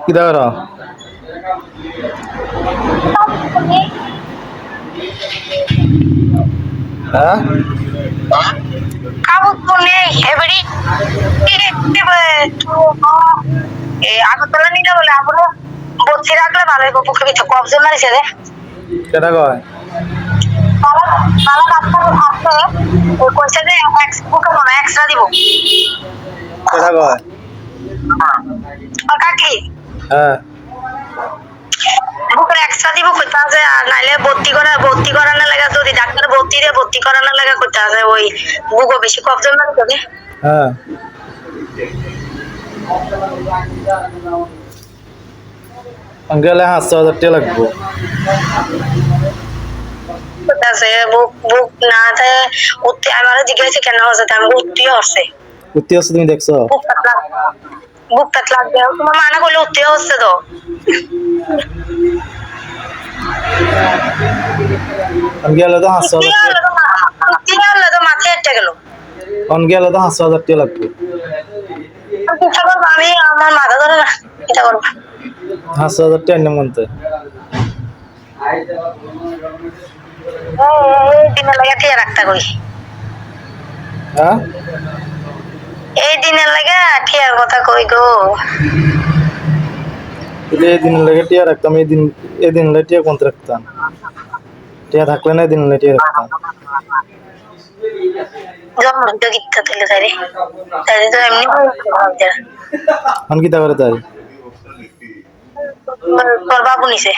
কি দাও হ্যাঁ কাগজ তো নেই এবারে আগরতলা নিলে বলে আবারও বসে রাখলে ভালো হইব পুকুর কিছু কবজন মারিছে রে কেটা কয় পালা ডাক্তার আসছে কইছে যে বুকে মনে এক্সট্রা দিব কেটা কয় কাকি হ্যাঁ বুকের এক্সট্রা দিব কইতে আছে আর নাইলে ভর্তি করানোর লাগা যদি ডাক্তার ভর্তি করানোর লাগা কইতে আছে ওই বুকও বেশি কবজন মারিছে রে হ্যাঁ গেলে 5,000 টাকা লাগবো বুক না উঠতে আমার জিজ্ঞাসা কেন হচ্ছে আমি উঠতেই হচ্ছে উঠতে আছে তুমি দেখছো বুকটা লাগবে তোমার মানা করলে উঠতে হচ্ছে তো গেলে তো 5,000 তো মাথায় একটা গেল গেলে তো 5,000 টাকা লাগবে আমি আমার মাথা ধরে না এটা করবো 5,000 টাকা এনে মনতে দিনের লাগে টিয়া রাখতে করি হ্যাঁ এই দিনের লাগে টিয়ার কথা কই গো এই দিনের লাগে টিয়া রাখতাম এই দিন লাগে টিয়া কোনতে রাখতাম টিয়া থাকলে না এই দিন লাগে টিয়া রাখতাম জন্মদিন গীতটা তুলে তাই রে তাই তো এমনি কি তা করে তাই তোর বাবু নিছে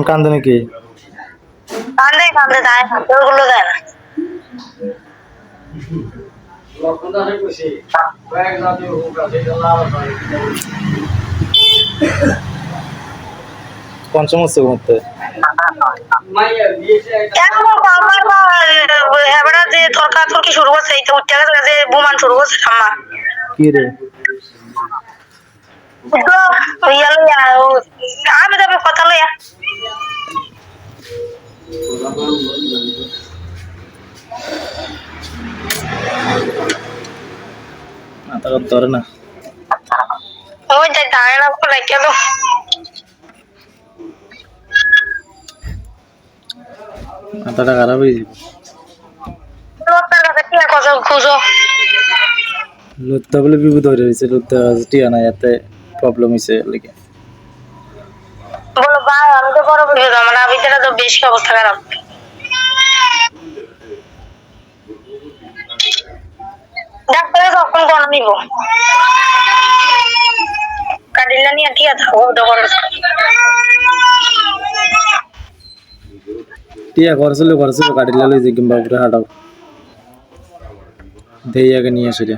কান্দে নাকি কান্দে দেয় ওগুলো দেয় না কোন সমস্যা ঘুরতে তর্কাতর্কি শুরু করছে এই তো উঠতে গেছে বুমান শুরু করছে আম্মা কি রে আমি তবে কথা লইয়া মাথা ধরে না ওই যাই দাঁড়ায় না রেখে তো মাথাটা খারাপ হয়ে যাবে লুত্তা বলে বিপদ হয়ে রয়েছে লুত্তা টিয়া নাই এতে প্রবলেম হয়েছে লেগে বলো ভাই আমি তো বড় বুঝে আমার আবিদারা তো বেশি অবস্থা খারাপ ডাক্তারে কখন কোন নিব কাটিলা নিয়ে টিয়া থাকবো টিয়া করছিল কাটিলা লই যে কিংবা উপরে হাঁটাও দেই আগে নিয়ে আসে রে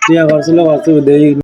টিয়া করছিল দেই